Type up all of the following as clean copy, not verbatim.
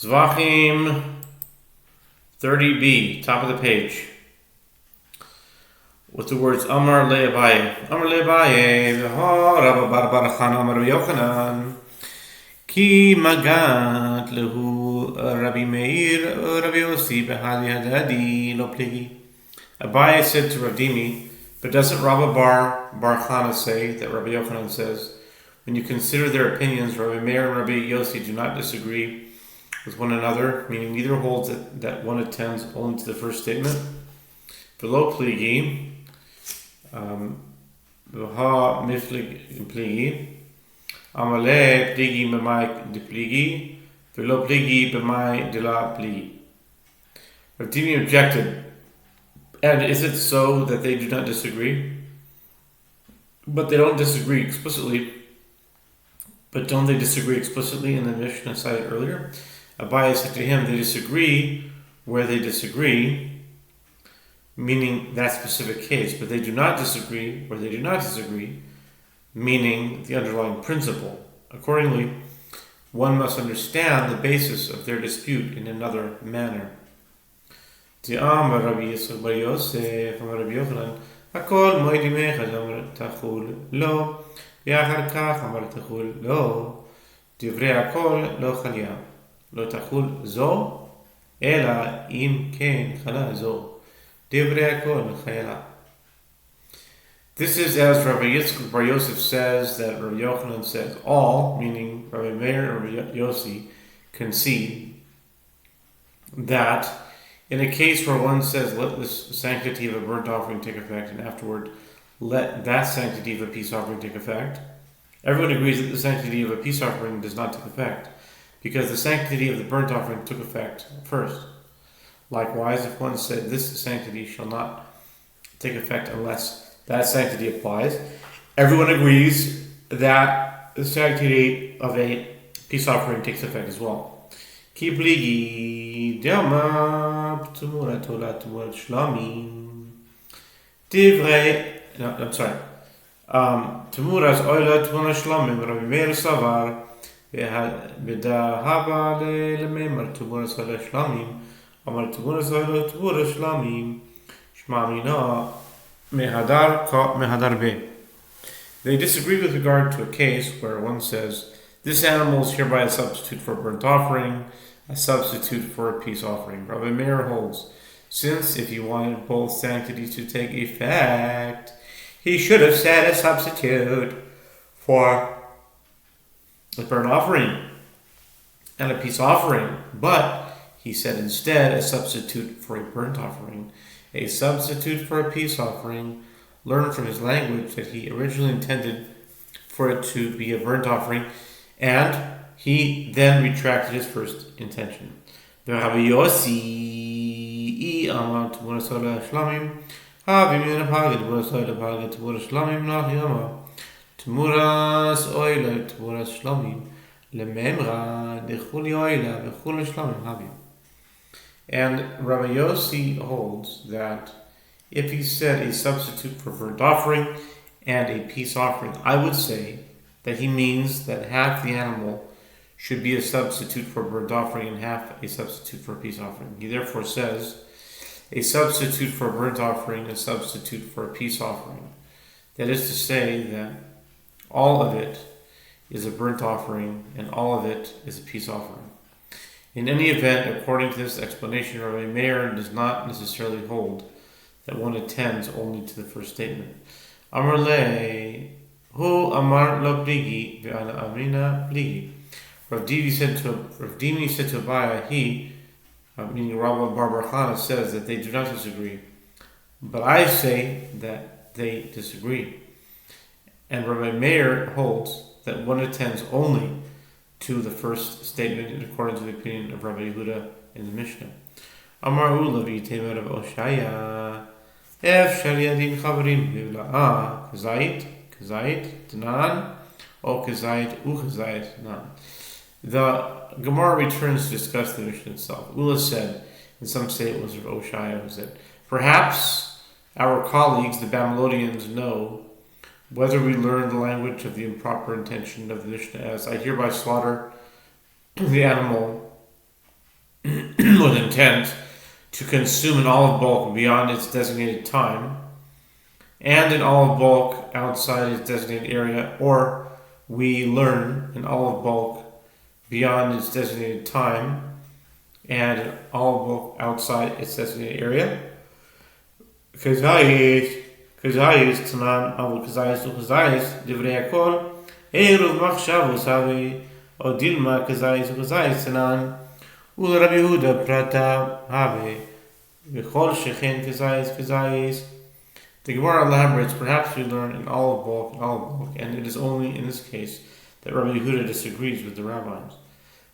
Zevachim 30b, top of the page, with the words Amar le'Abaye. Amar le'Abaye, v'ha Rabba bar bar Chan Amar Yochanan, ki magat lehu Rabbi Meir Rabbi Yossi b'hadi hadadi lo pligi. Abaye said to Ravdimi, but doesn't Rabba bar Chana say that Rabbi Yochanan says, when you consider their opinions, Rabbi Meir and Rabbi Yossi do not disagree with one another, meaning neither holds that one attends only to the first statement. Below pligi, v'ha miflig pligi, amale pligi b'mai de pligi, below pligi b'mai de la pligi. Ravdimi objected, and is it so that they do not disagree? But they don't disagree explicitly. But don't they disagree explicitly in the Mishnah cited earlier? Abaye said to him, they disagree where they disagree, meaning that specific case, but they do not disagree where they do not disagree, meaning the underlying principle. Accordingly, one must understand the basis of their dispute in another manner. Amar Rabbi Yosef bar Yosef, Amar Rabbi Yochanan, Hakol moedi mechad amar tachul lo, v'achar kach amar tachul lo, divrei hakol lo chalya. לא תחול זו, אלא אם כן חלה זו. דברי הכל חיילה. This is as Rabbi Yitzchak bar Yosef says that Rabbi Yochanan says, all, meaning Rabbi Meir and Rabbi Yossi, concede that in a case where one says, let this sanctity of a burnt offering take effect, and afterward let that sanctity of a peace offering take effect, everyone agrees that the sanctity of a peace offering does not take effect, because the sanctity of the burnt offering took effect first. Likewise, if one said, this sanctity shall not take effect unless that sanctity applies, everyone agrees that the sanctity of a peace offering takes effect as well. Ki pligi dama t'mura tola t'mura shlamim divrei. No, I'm sorry. T'muras oila t'mura shlamim Rabbi Meir savar. בדהבה לממר תבורס על השלמים, אמר תבורס על תבורס שלמים, שמע מינה מהדר ב. They disagree with regard to a case where one says, this animal is hereby a substitute for a burnt offering, a substitute for a peace offering. Rabbi Meir holds, since if he wanted both sanctities to take effect, he should have said a substitute for a burnt offering and a peace offering, but he said instead a substitute for a burnt offering, a substitute for a peace offering. Learn from his language that he originally intended for it to be a burnt offering, and he then retracted his first intention. Rabbi Yossi amar t'muras ala shlamim, havimina pagid t'muras ala pagid t'muras shlamim nachi amar. T'muras oila, t'muras shlamim, lememra, dechuli oila, v'chuli shlamim havim. And Rabbi Yossi holds that if he said a substitute for burnt offering and a peace offering, I would say that he means that half the animal should be a substitute for burnt offering and half a substitute for peace offering. He therefore says a substitute for burnt offering, a substitute for a peace offering. That is to say that all of it is a burnt offering, and all of it is a peace offering. In any event, according to this explanation, Rabbi Meir does not necessarily hold that one attends only to the first statement. Amar le, hu amar lo pligi, ve'ana amrina pligi. Ravdimi said to Abaye, meaning Rabba bar Chana, says that they do not disagree, but I say that they disagree. And Rabbi Meir holds that one attends only to the first statement in accordance to the opinion of Rabbi Yehuda in the Mishnah. Amar Ulavi Temer of Oshaya, Ef Shaliadin Chavrim Vivla Kazait, Tanan, O Kazait, Ukazait, Nan. The Gemara returns to discuss the Mishnah itself. Ula said, and some say it was of Oshaya, that perhaps our colleagues, the Babylonians, know whether we learn the language of the improper intention of the Mishnah as I hereby slaughter the animal with intent to consume an olive bulk beyond its designated time, and an olive bulk outside its designated area, or we learn an olive bulk beyond its designated time and an olive bulk outside its designated area. Kazayis, Tanan, Abu Kazayis, Divrei Akol, Eruv Machshavus Havi, O Dilma Kazayis, Tanan, Ul Rabbi Yehuda Prata Havi, V'chol Shechen Kazayis. The Gemara elaborates, perhaps we learn an olive bulk, and it is only in this case that Rabbi Yehuda disagrees with the rabbis.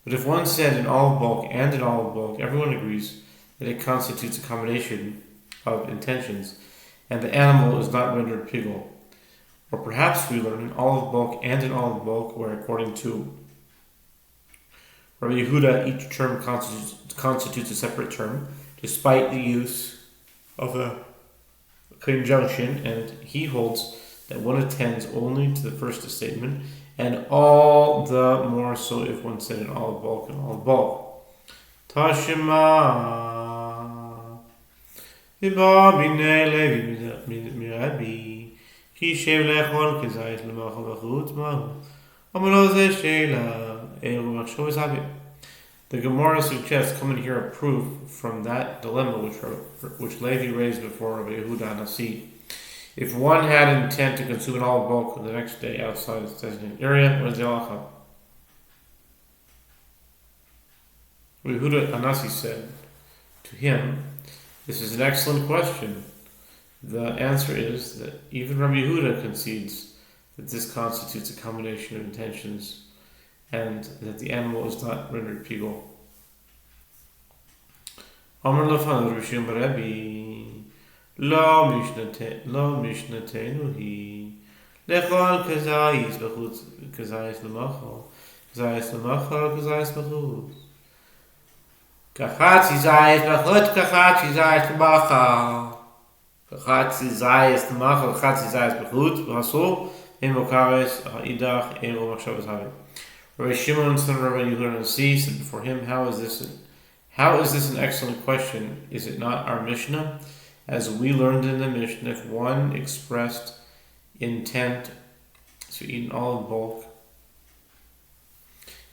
But if one said an olive bulk and an olive bulk, everyone agrees that it constitutes a combination of intentions, and the animal is not rendered pigul. Or perhaps we learn an olive bulk and an olive bulk, where according to Rabbi Yehuda, each term constitutes a separate term, despite the use of a conjunction, and he holds that one attends only to the first statement, and all the more so if one said an olive bulk and olive bulk. Tashima Iba b'nei Levi mirabbi ki shev lechol kezayis l'machol v'chutz mahu amalo ze sheila eru machshov zavi. The Gemara suggests, coming here, a proof from that dilemma which Levi raised before Rabbi Yehuda Nasi. If one had intent to consume an olive bulk the next day outside its designated area, what is the halacha? Rabbi Yehuda Anasi said to him, this is an excellent question. The answer is that even Rabbi Yehuda concedes that this constitutes a combination of intentions and that the animal is not rendered pigul. Amar lafan Rishon Rabbi lo mishnatenu hi lechol kazayis b'chutz kazayis l'machol kazayis b'chutz kachatzi zayis b'chutz kachatzi zayis l'machol kachatzi zayis l'machol kachatzi zayis b'chutz v'haso in mokares ha'idach ero machshavas havi. Rabbi Shimon, son of Rabbi Yehuda Nasi, said before him, How is this an excellent question? Is it not our Mishnah? As we learned in the Mishnah, if one expressed intent to eat an olive bulk,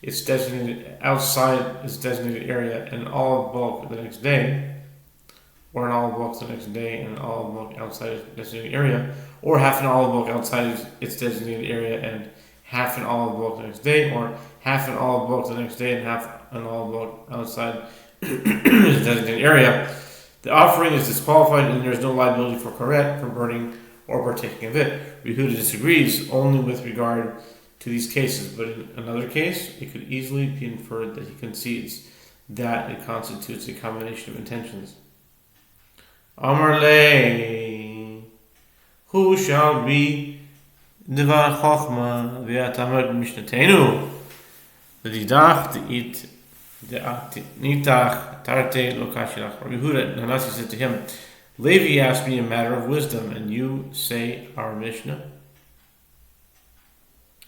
it's designated outside its designated area, and an olive bulk the next day, or an olive bulk the next day, and an olive bulk outside its designated area, or half an olive bulk outside its designated area, and half an olive bulk the next day, or half an olive bulk the next day and half an olive bulk outside the designated area. The offering is disqualified and there is no liability for karet, for burning, or partaking of it. Yehuda disagrees only with regard to these cases, but in another case, it could easily be inferred that he concedes that it constitutes a combination of intentions. Amar le, who shall be Divar Chochma v'atamer mishnatenu l'didach de'it de'nitach tarte lokashilach. Rabbi Yehuda Hanasi said to him, Levi asked me a matter of wisdom, and you say our Mishnah?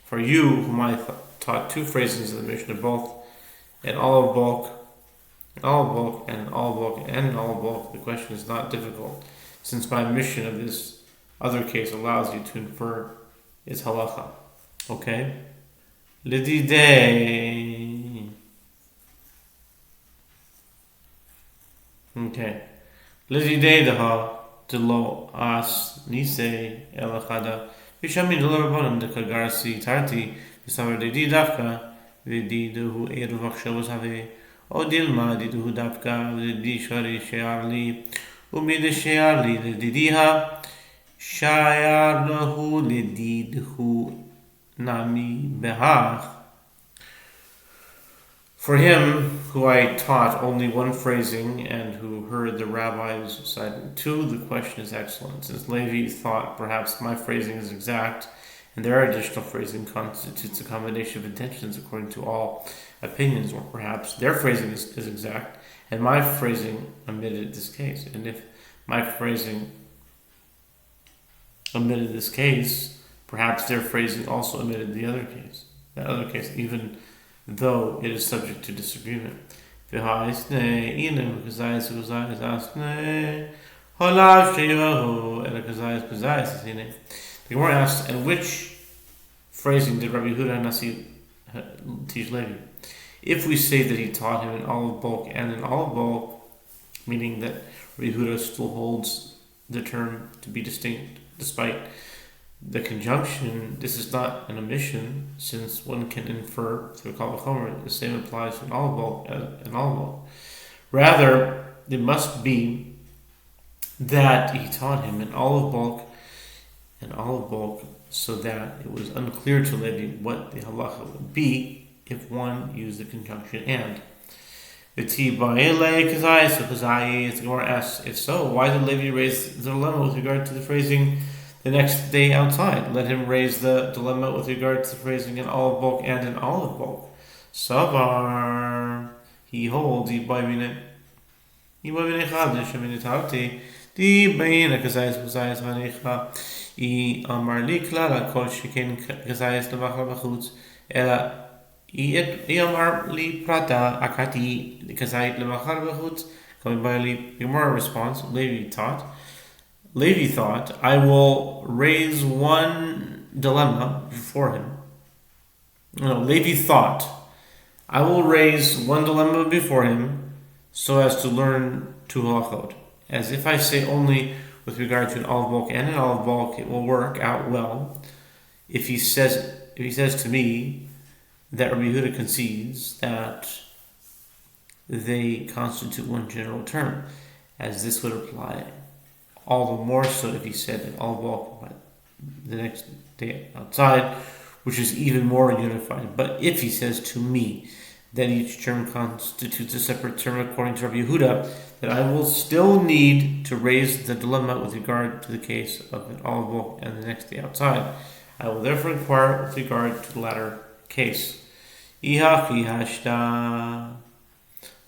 For you, whom I taught two phrasings of the Mishnah, both an olive bulk, and an olive bulk, and an olive bulk, the question is not difficult, since my mission of this other case allows you to infer is halacha. Okay? Lididei. Okay. Lididei daha delo as nise elachada. Vishamin delabanim de kagarsi tarti. Visavar didi dafka. Vididuhu eru vakshavos have. O dilma diduhu dafka. Vidi shari shearli. Umide shearli lididiha. Shayar lahu lididhu nami behach. For him, who I taught only one phrasing and who heard the rabbis reciting two, the question is excellent. Since Levi thought perhaps my phrasing is exact, and their additional phrasing constitutes a combination of intentions according to all opinions, or perhaps their phrasing is exact, and my phrasing omitted this case. And if my phrasing omitted this case, perhaps their phrasing also omitted that other case, even though it is subject to disagreement. V'ha'isne inem kazayis kazayis asne halav sheyahu and a kazayis kazayis asine. The Gemara asks, and which phrasing did Rabbi Yehuda Nasi teach Levi? If we say that he taught him in olive bulk and in olive bulk, meaning that Rabbi Yehuda still holds the term to be distinct despite the conjunction, this is not an omission, since one can infer through Kal V'chomer the same applies to an olive bulk as an olive bulk. Rather, it must be that he taught him in olive bulk so that it was unclear to Levi what the halacha would be if one used the conjunction and. The Gemara asks, if so, why did Levi raise the dilemma with regard to the phrasing the next day outside? Let him raise the dilemma with regard to the phrasing in olive bulk and in olive bulk. Sofer, he holds, Amar li klala kol sheken kazayis lemachal b'chutz ela Amar li prata akati kazayit lemachal b'chutz. Coming by the Gemara response, Levi thought, I will raise one dilemma before him. No, Levi thought, I will raise one dilemma before him so as to learn two halachot. As if I say only with regard to an olive bulk and an olive bulk, it will work out well. If he says to me that Rabbi Yehuda concedes that they constitute one general term, as this would apply all the more so if he said an olive bulk but the next day outside, which is even more unified. But if he says to me that each term constitutes a separate term according to Rabbi Yehuda, that I will still need to raise the dilemma with regard to the case of an olive bulk and the next day outside. I will therefore inquire with regard to the latter case. Ihachi hashta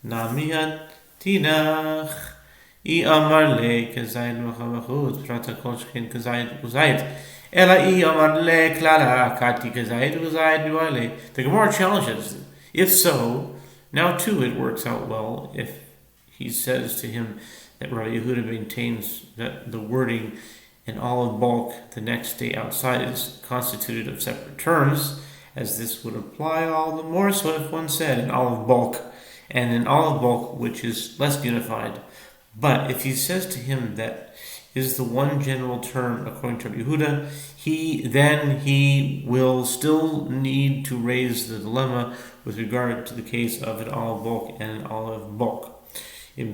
namiat tinach I amar le kazayid machavachut prata kol shkin kazayid uzayid ela I amar le klala kati kazayid uzayid biwale. The Gemara challenges, if so, now too it works out well if he says to him that Rabbi Yehuda maintains that the wording in olive bulk the next day outside is constituted of separate terms, as this would apply all the more so if one said an olive bulk and an olive bulk which is less unified. But if he says to him that is the one general term according to Rabbi Yehuda, he will still need to raise the dilemma with regard to the case of an olive bulk and an olive bulk. The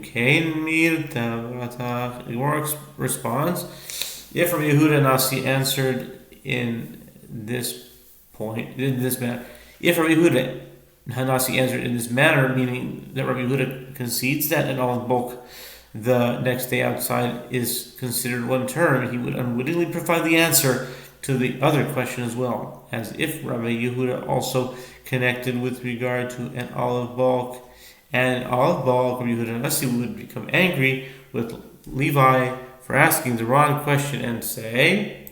Gemara responds, if Rabbi Yehuda Nasi answered in this manner, if Rabbi Yehuda Hanasi answered in this manner, meaning that Rabbi Yehuda concedes that an olive bulk the next day outside is considered one term, he would unwittingly provide the answer to the other question as well, as if Rabbi Yehuda also connected with regard to an olive bulk and an olive bulk, Rabbi Yehuda Nasi would become angry with Levi for asking the wrong question and say,